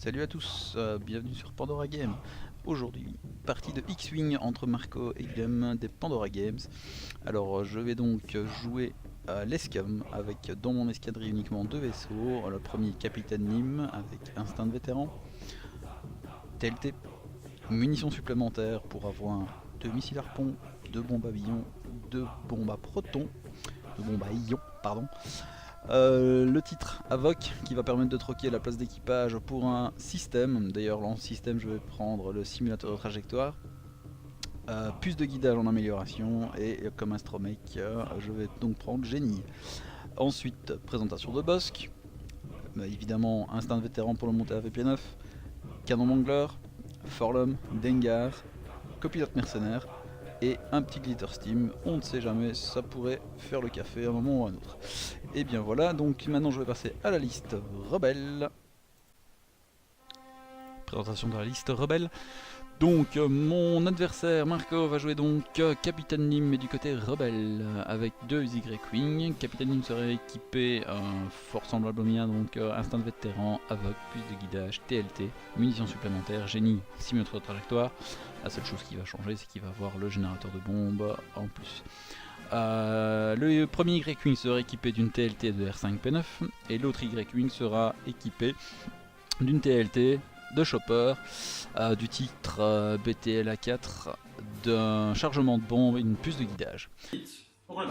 Salut à tous, bienvenue sur Pandora Game. Aujourd'hui, partie de X-Wing entre Marco et Guillaume des Pandora Games. Alors, je vais donc jouer à l'ESCAM avec dans mon escadrille uniquement deux vaisseaux. Le premier, Capitaine Nîmes avec instinct de vétéran, TLT, munitions supplémentaires pour avoir deux missiles harpons, deux bombes à ion, deux bombes à proton, deux bombes à ion, pardon. Le titre Avoc qui va permettre de troquer la place d'équipage pour un système. D'ailleurs, dans ce système, je vais prendre le simulateur de trajectoire, puce de guidage en amélioration et comme astromech, je vais donc prendre génie. Ensuite, présentation de Bossk. Évidemment, instinct de vétéran pour le monter à VP9, canon mangler, Forlom, Dengar, copilote mercenaire et un petit glitter steam, on ne sait jamais, ça pourrait faire le café à un moment ou à un autre. Et bien voilà, donc maintenant je vais passer à la liste rebelle. Présentation de la liste rebelle. Donc mon adversaire Marco va jouer donc Capitaine Nîmes mais du côté rebelle avec deux Y-Wing. Capitaine Nîmes serait équipé fort semblable au mien, donc instinct de vétéran, avoc, puce de guidage, TLT, munitions supplémentaires, génie, simulateur de trajectoire. La seule chose qui va changer, c'est qu'il va avoir le générateur de bombes en plus. Le premier Y-Wing sera équipé d'une TLT de R5P9 et l'autre Y-Wing sera équipé d'une TLT de chopper du titre BTL A4, d'un chargement de bombe et une puce de guidage. On est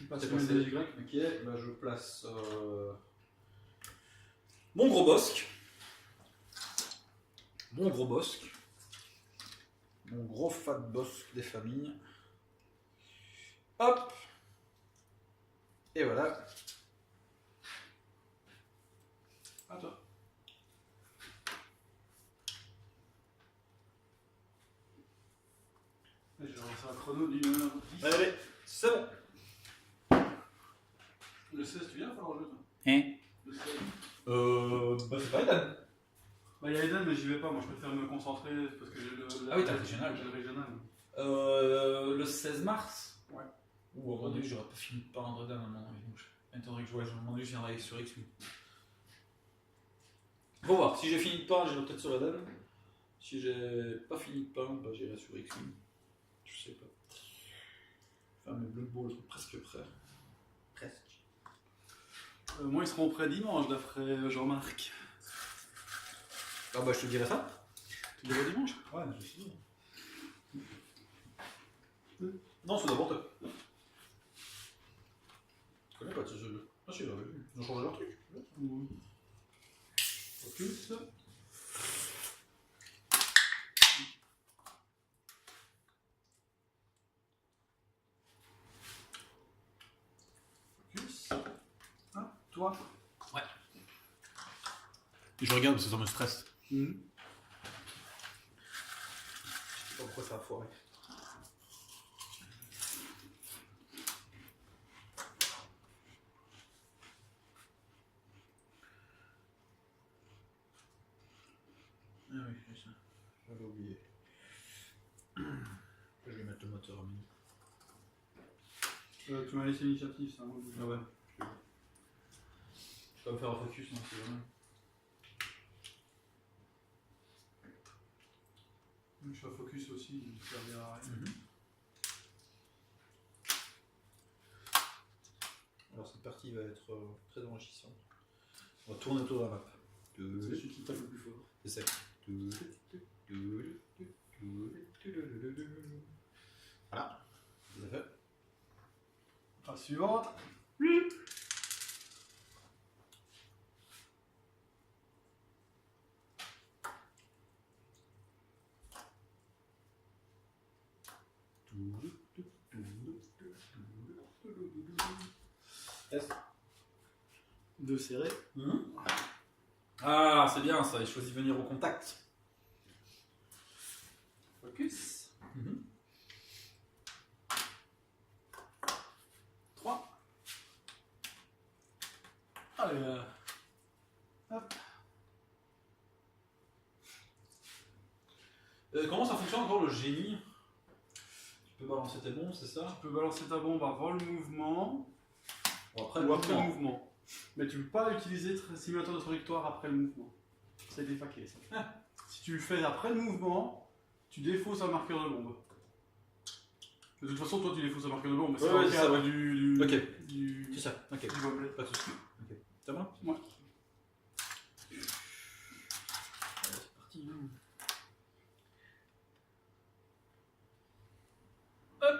parti. Ok, bah je place Mon gros bosque. Mon gros bosque. mon gros fat boss des familles. Hop. Et voilà. À toi. Je vais lancer un chrono d'une heure 10. Allez, c'est bon. Le 16, tu viens faire le jeu? Hein? Le 16. Bah c'est pas Eden. Bah, il y a Eden, mais j'y vais pas. Moi, je préfère me concentrer parce que j'ai le. Ah oui, t'as le régional. J'ai le régional. Le 16 mars. Ouais. Ou à mon avis, j'aurais pas fini de peindre Eden à mon avis. Donc, étant donné que à mon avis, je viendrai sur X-Wing. Faut voir, si j'ai fini de peindre, j'irai peut-être sur Eden. Si j'ai pas fini de peindre, bah, j'irai sur X-Wing. Je sais pas. Enfin, mes Blood Balls sont presque prêts. Presque. Moi, ils seront prêts dimanche, d'après Jean-Marc. Ah bah je te dirai ça. Tu le vois dimanche? Ouais, je suis sûr. Non, c'est d'abord toi. Je connais pas ce jeu. Ah si, j'avais vu. Ils ont changé leur truc. Oui. Focus. Focus. Ah, toi? Ouais. Et je regarde parce que ça me stresse. Je sais pas pourquoi ça a foiré. Ah oui, c'est ça. J'avais oublié. Je vais mettre le moteur à mini. Tu m'as laissé l'initiative, ça. Ah ouais. Je peux me faire un focus, non, c'est vraiment. Je suis à focus aussi, donc ça servira à rien. Alors cette partie va être très enrichissante. On va tourner autour de la map. C'est celui qui tape le plus fort. C'est ça. Voilà. C'est fait. La suivante. Test. Deux serrés. Ah, c'est bien ça, il choisit venir au contact. Focus. 3. Allez, hop. Comment ça fonctionne encore le génie? Tu peux balancer tes bombes, c'est ça? Tu peux balancer ta bombe avant le mouvement Bon, après ou après le mouvement. Mais tu ne peux pas utiliser simulateur de trajectoire après le mouvement. C'est défaqué ça. Si tu le fais après le mouvement, tu défausses un marqueur de bombe. De toute façon, toi tu défausses un marqueur de bombe, mais c'est Ouais, dans le c'est cadre ça, ouais. du. Ok. Du. C'est ça, ok. Du gobelet. Pas de soucis. Ok. Ça va? Ouais. Allez, c'est parti. Hein. Hop.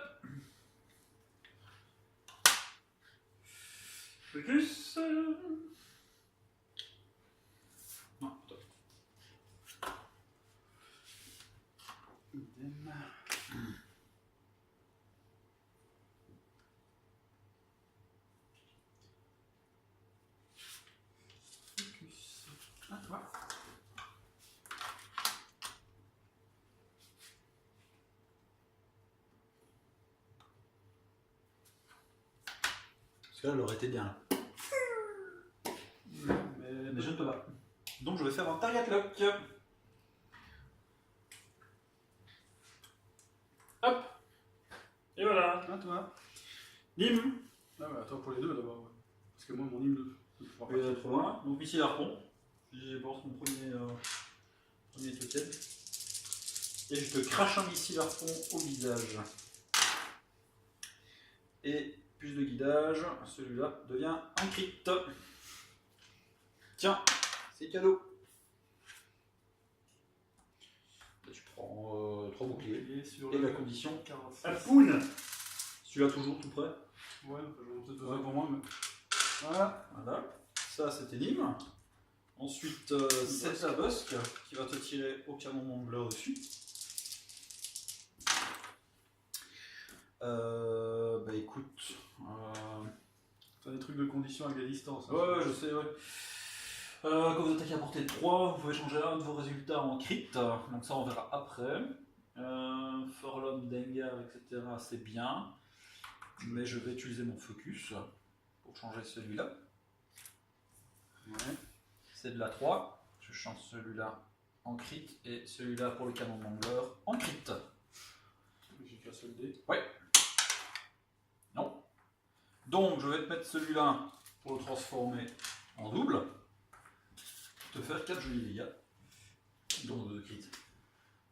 Focus. Non, attends. Idem. Focus. Ah, toi. Parce que là, elle aurait été bien. Là. Mais je ne peux pas. Donc je vais faire un target lock. Hop. Et voilà. Ah, toi. Lim. Ah, ouais, attends pour les deux d'abord. Ouais. Parce que moi, mon hymne ne pourra pas. Il est trop loin. Donc ici l'arpon. Je pense mon premier token. Et je te crache un missile harpon au visage. Et plus de guidage, celui-là devient un crit. Tiens, c'est cadeau. Là, tu prends 3 boucliers. Sur Et le la condition 46. harpoon. Celui-là toujours tout prêt. Ouais, donc j'en ai peut-être besoin pour moi, mais. Voilà. Voilà. Ça c'était Nîmes. Ensuite, c'est la Bosque qui va te tirer au canon mangler dessus. Bah écoute. T'as des trucs de conditions avec des distances. Hein, Ouais, je sais, ouais. Quand vous attaquez à portée de 3, vous pouvez changer un de vos résultats en crit. Donc ça, on verra après. Forlom, Dengar, etc. c'est bien. Mais je vais utiliser mon focus pour changer celui-là. Ouais. C'est de la 3. Je change celui-là en crit et celui-là pour le canon mangler en crit. J'ai qu'un seul dé. Ouais. Non. Donc je vais te mettre celui-là pour le transformer en double. Te faire 4 jolis dégâts. Donc 2 crit.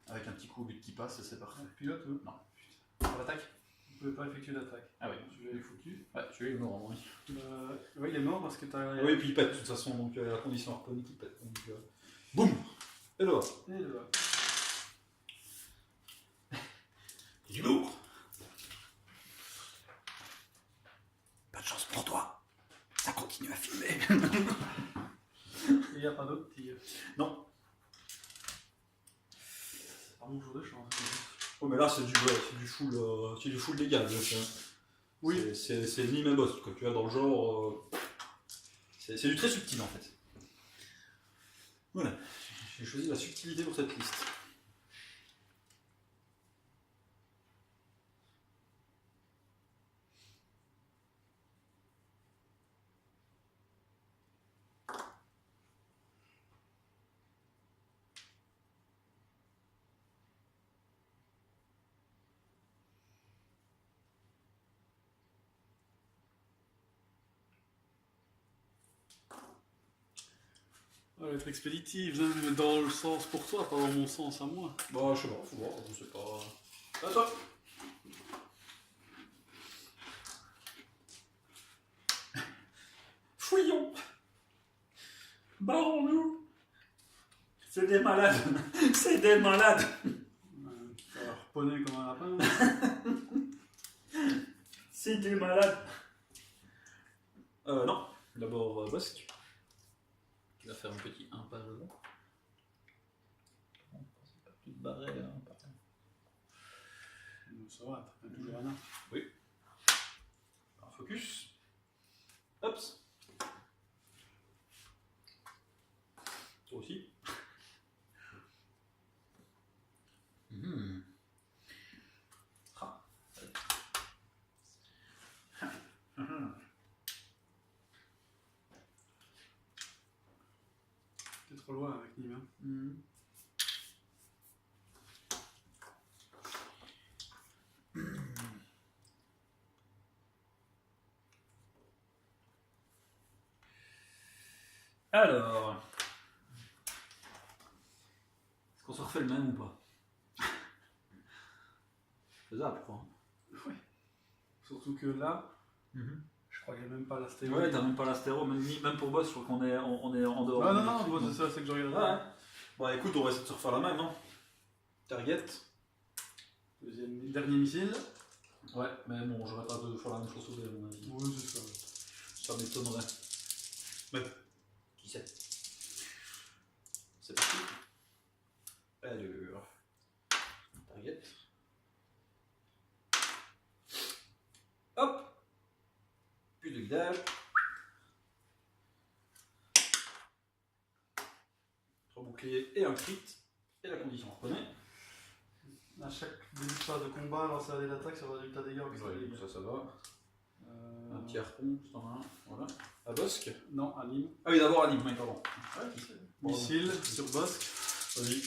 Avec un petit coup au but qui passe et c'est parfait. Pilote, eux. Non. Pour l'attaque. Vous pouvez pas effectuer d'attaque. Ah oui. Celui-là est foutu. Ouais, celui-là est mort, oui. Ouais, il est mort parce que t'as. Oui, et puis il pète de toute façon, donc la condition harponique il pète. Donc, boum. Et là. Et là. C'est du lourd. Pas de chance pour toi. Ça continue à filmer. Il n'y a pas d'autre tir. Non. C'est pas mon jour de chance. Oh mais là c'est du full légal. Oui. C'est ni même boss quoi. Tu vois dans le genre. C'est du très subtil en fait. Voilà. J'ai choisi la subtilité pour cette liste. Elle va être expéditive, hein, mais dans le sens pour toi, pas dans mon sens à moi. Bah je sais pas, faut voir, je sais pas. Attends. Fouillons. Barrons-nous. C'est des malades. C'est des malades. Ça va harponner comme un lapin. C'est des malades. Non. D'abord Bosque. Qui va faire un petit 1 par devant. C'est pas tout barré là. Ça va, t'as toujours un arc. Oui. Alors, focus. Hop. Toi aussi. Ah. T'es trop loin avec Nîmes. Alors. se refait le même ou pas? Faisable quoi. Ouais. Surtout que là, je crois qu'il n'y a même pas l'astéro. Ouais, t'as même pas l'astéro, même pour boss, je crois qu'on est, on est en dehors. Ah non, moi c'est ça, c'est que je regarde. Ouais. Bon, écoute, on va essayer de se refaire la même, hein. Target. Dernier missile. Ouais, mais bon, j'aurais pas de faire la même chose sauver à mon avis. Oui, c'est ça. Ça m'étonnerait. Mais, qui sait? C'est parti. Alors, target. Hop. Plus de guidage. 3 boucliers et un crit. Et la condition, on reconnaît. À chaque début de phase de combat, lancer un dé d'attaque sur le résultat dégâts. Ouais, ça va. Un petit harpon, c'est en un. Voilà. À Bosque. Non, anime. Ah oui, d'abord anime, oui, pardon. Ouais, qui sait. Missile sur Bosque. Vas-y.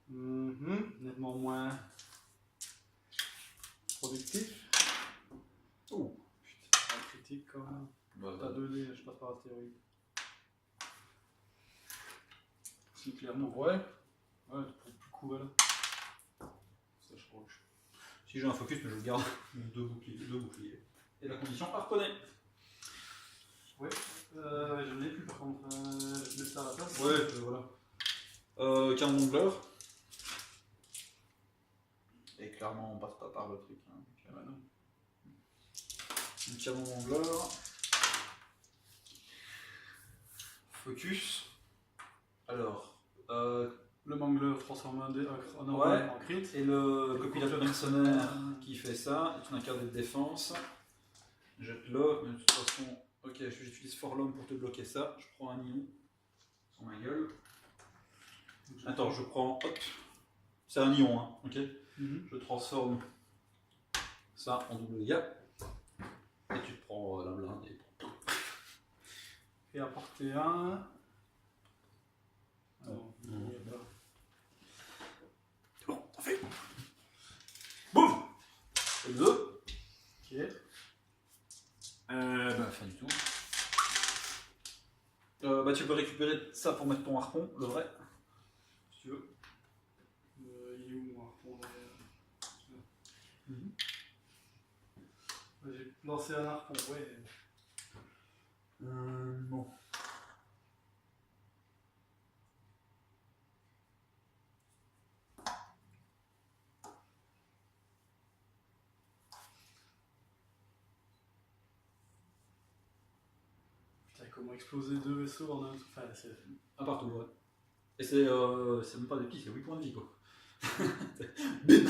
Nettement moins productif. Oh, Putain, un critique quand même. bah, T'as 2 dés, je passe par astéroïde. Si, clairement. Ouais, tu peux plus courir là. Ça, je crois que si j'ai un focus, mais je le garde. 2 boucliers. Et la condition, à reconnaître. Ouais, je ne l'ai plus par contre. Je mets ça à la place. Ouais, voilà. Canon jongleur. Et clairement, on passe pas par le truc. Hein. Ah non. Un canon jongleur. Focus. Alors, Le mangler transforme un dé en ouais. en crit. Et le copilote mercenaire qui fait ça, est une carte de défense. Jette-le, mais de toute façon, ok, j'utilise Forlom pour te bloquer ça. Je prends un nion sur ma gueule. Attends, je prends, hop, c'est un ion, hein, ok. Je transforme ça en double dégâts. Et tu te prends la blinde et... Et apporter un. Ah non, il n'y a pas. Bon, ça fait. Boum. Et 2. Ok. Bah, pas du tout. Bah, tu peux récupérer ça pour mettre ton harpon, le vrai, si tu veux. Il est où moi pour J'ai lancé un harpon, ouais. Bon. Putain, comment exploser 2 vaisseaux en un. Enfin, c'est. Un partout, ouais. Et c'est même pas des petits, c'est 8 points de vie, quoi. Bim.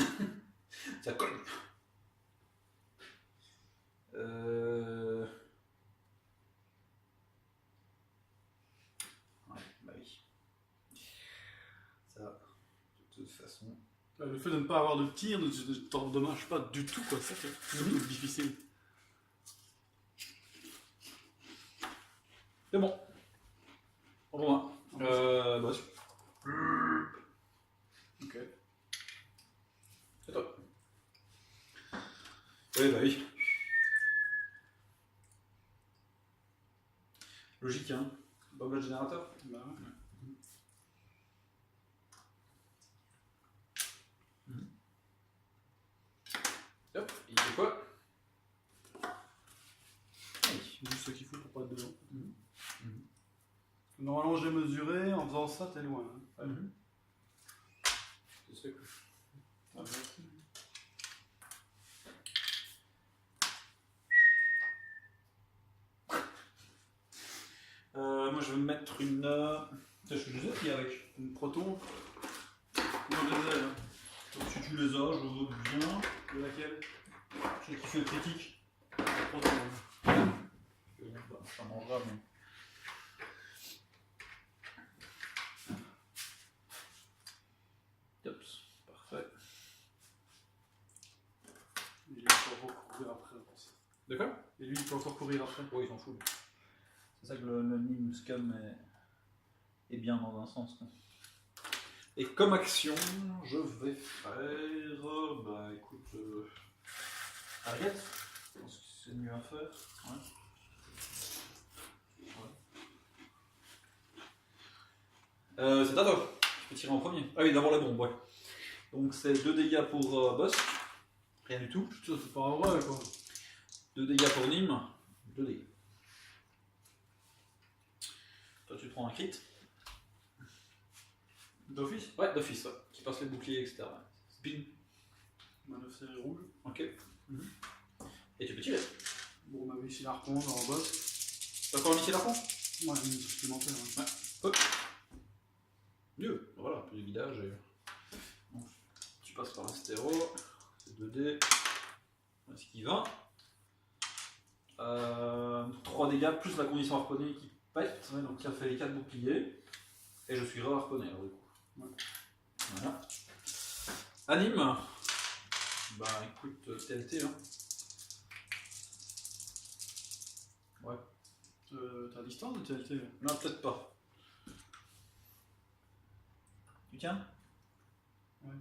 Ça colle. Ouais, bah oui. Ça, de toute façon. Le fait de ne pas avoir de tir ne t'endommage pas du tout, quoi. Ça, c'est difficile. C'est bon. Au revoir. Boss. Ok. C'est toi. Oui, bah oui. Logique, hein. Pas le générateur. Bah, ouais. Hop, il fait quoi? Juste ce qu'il faut pour pas être dedans. Normalement, j'ai mesuré, en faisant ça, t'es loin. Hein. C'est ça que... Ah, ouais. Moi je vais me mettre une... Je suis les ai avec Une proton. non, je les ai là. Donc, si tu les as, je veux bien. De laquelle? Celle qui fait le critique. Proton. Bah, ça mangera, mais... Tops, parfait. Il peut encore courir après, je pense. D'accord. Et lui, il peut encore courir après. Oui, il s'en fout. C'est ça que le Nim Scum est bien dans un sens. Quoi. Et comme action, je vais faire. Bah écoute. Target. Je pense que c'est mieux à faire. Ouais. C'est à toi. peux tirer en premier. Ah oui, d'abord la bombe, ouais. Donc c'est 2 dégâts pour Bosk. Rien du tout. Putain, c'est pas vrai quoi. 2 dégâts pour Nîmes. 2 dégâts. Toi tu prends un crit. D'office. Ouais, d'office, ouais. Qui passe les boucliers, etc. Spin. Manœuvre série rouge. Ok. Et tu peux tirer. Bon, on avait ici l'arpon dans le boss. T'as encore un missile à fond? Ouais, une supplémentaire. Ouais. Hop. Mieux. Voilà, un peu de guidage. Et... Donc, tu passes par l'astéro. C'est 2D. Ce qui va. 3 dégâts plus la condition harponnée qui pète. Ouais, donc qui a fait les 4 boucliers. Et je suis re-harponné alors du coup. Ouais. Voilà. Anime. Bah écoute, TNT hein. Ouais. T'as distance de TLT? Non, peut-être pas. Tu tiens? Ouais.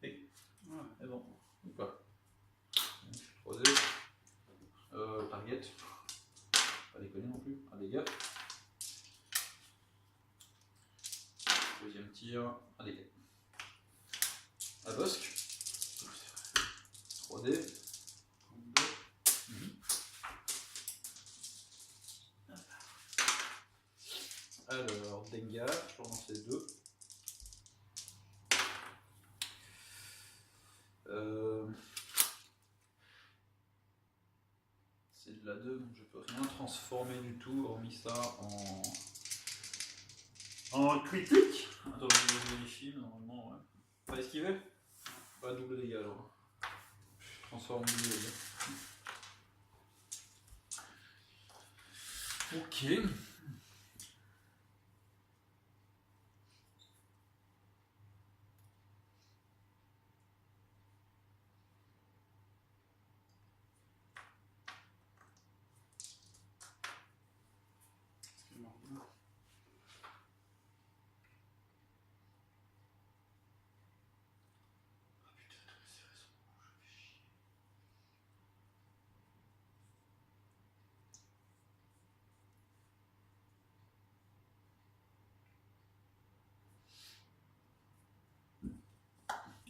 Et Ouais. c'est bon. Ou pas. 3D. Target. Pas déconner non plus. Un dégât. Deuxième tir. Un dégât. À Bosk. 3D. Alors, Dengar, je peux en lancer 2. C'est de la 2, donc je peux rien transformer du tout, hormis ça en critique. Attends, je vérifie, normalement, ouais. Pas esquiver? Pas double dégâts alors. Je transforme double dégâts. Ok.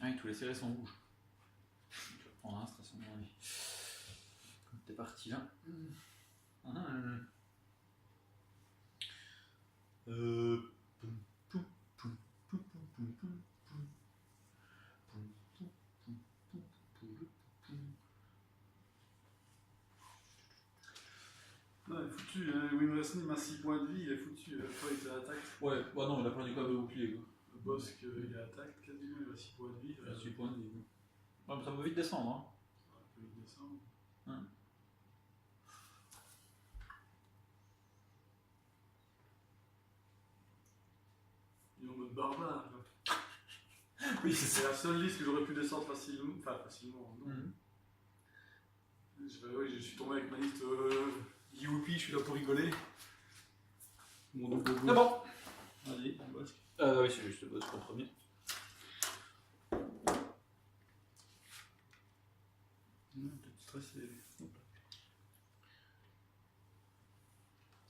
Ah oui, tous les serrés sont rouges. Je vais prendre un stress en dernier. Comme t'es parti là. Non, il est foutu. Winresnim a 6 points de vie, il est foutu. Il faut être à l'attaque. Ouais, bah non, il a perdu quand même de bouclier quoi. Le boss, il est attaque quasiment, il a 6 points de vie. Il a 6 points de vie. Ouais, mais ça peut vite descendre hein. Il peut vite descendre. Il est en mode barbare. Là. Oui, C'est la seule liste que j'aurais pu descendre facilement. Enfin, facilement, non. Je suis tombé avec ma liste Youpi, je suis là pour rigoler. Mon double c'est bon. Vas-y, on bosse. Oui, c'est juste le boss en premier. Peut-être stressé.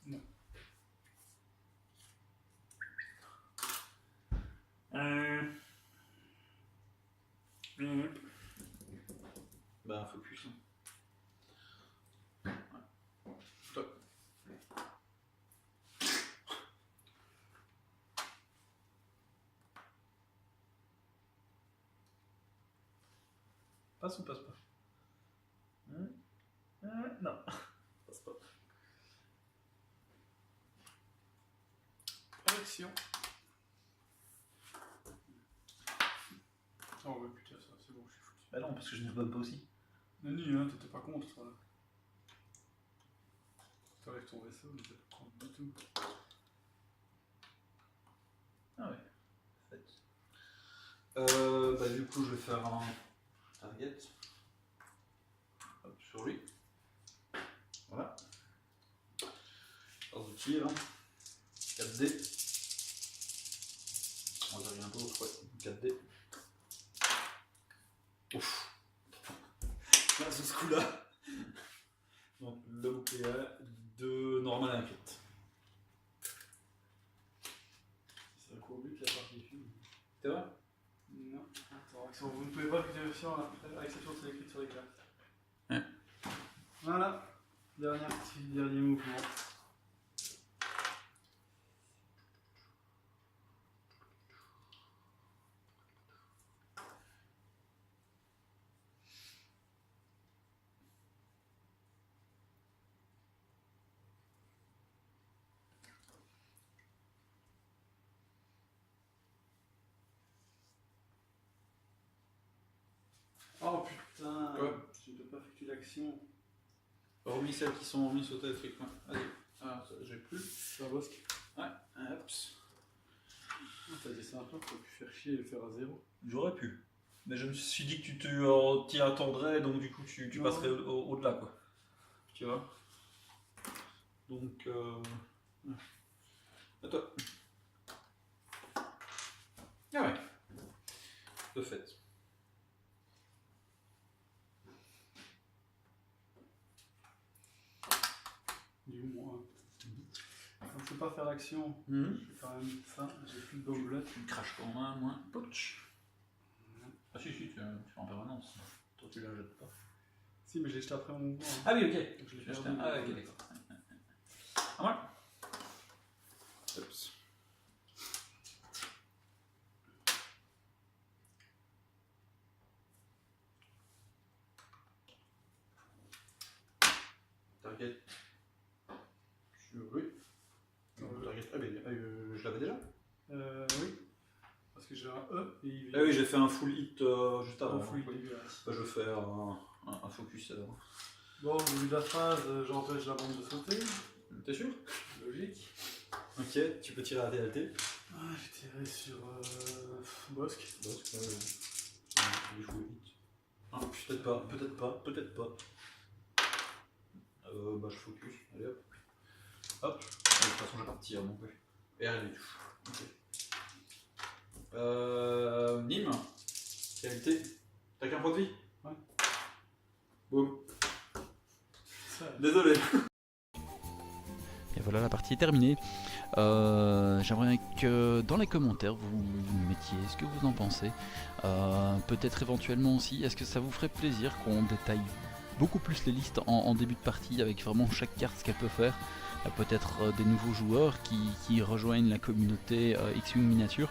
Non. Bah, focus. Ouais. Toi. Passe ou passe pas? Non. Passe pas. Action. Oh ouais, putain, ça, c'est bon, je suis foutu. Bah non, parce que je ne donne pas aussi. Nani, hein, t'étais pas contre ça. T'arrives ton vaisseau, mais t'es pas contre du tout. Ah ouais. Fait. Bah du coup, je vais faire un target. Hop, sur lui. Voilà. Phase de tir. 4D. On va rien d'autre, ouais. 4D. Ouf. Là, sur ce coup-là. Donc, le bouclier de normal à un crit. C'est un court but là. C'est vrai? Non, attends, vous ne pouvez pas cliquer sur à exception de celle écrite sur les cartes. Ouais. Voilà, dernier mouvement. Oh putain, Quoi? je ne peux pas effectuer l'action. Hormis celles qui sont mises au téléphérique. Vas-y. Ah, ça, j'ai plus. C'est un bosque. Ouais, hop. T'as dit ça un peu, t'aurais pu faire chier et le faire à 0. J'aurais pu. Mais je me suis dit que tu t'y attendrais, donc du coup tu Non. passerais au-delà, quoi. Tu vois? Donc, à toi. Ah ouais. De fait. Du moins. Quand je ne peux pas faire l'action, je fais quand même ça. J'ai plus de bobelette. Tu craches quand même, moi. Pouch. Ah si, si, tu fais en permanence. Toi, tu la jettes pas. Si, mais j'ai jeté après mon mouvement. Ah oui, ok. Donc je l'ai Tu l'as fait jeté. Ah ok, d'accord. Ah moi. Oups. Target. Oui. Target. Ah, mais je l'avais déjà. Oui. Parce que j'ai un E et il Ah oui, j'ai fait un full hit juste avant. un full hit Oui. dégueulasse. Bah, je vais faire un focus alors. Bon, au début de la phase, j'empêche la bande de sauter. T'es sûr? Logique. Ok, tu peux tirer à TLT. Ah, j'ai tiré sur Bosque. Ah, peut-être pas, peut-être pas, peut-être pas. Bah je focus, allez hop. Hop, de toute façon j'ai pas de tir non plus. Et rien du tout. Ok. Nîmes, qualité. T'as qu'un point de vie? Ouais. Boum. Ça, Désolé. Et voilà, la partie est terminée. J'aimerais que dans les commentaires vous mettiez ce que vous en pensez. Peut-être éventuellement aussi, est-ce que ça vous ferait plaisir qu'on détaille beaucoup plus les listes en début de partie avec vraiment chaque carte ce qu'elle peut faire. Peut-être des nouveaux joueurs qui rejoignent la communauté X-Wing Miniature.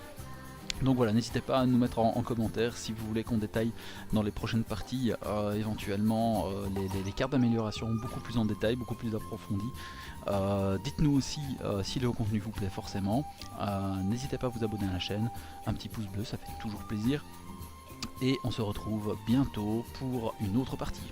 Donc voilà, n'hésitez pas à nous mettre en commentaire si vous voulez qu'on détaille dans les prochaines parties éventuellement les cartes d'amélioration beaucoup plus en détail, beaucoup plus approfondies. Dites-nous aussi si le contenu vous plaît forcément. N'hésitez pas à vous abonner à la chaîne, un petit pouce bleu, ça fait toujours plaisir. Et on se retrouve bientôt pour une autre partie.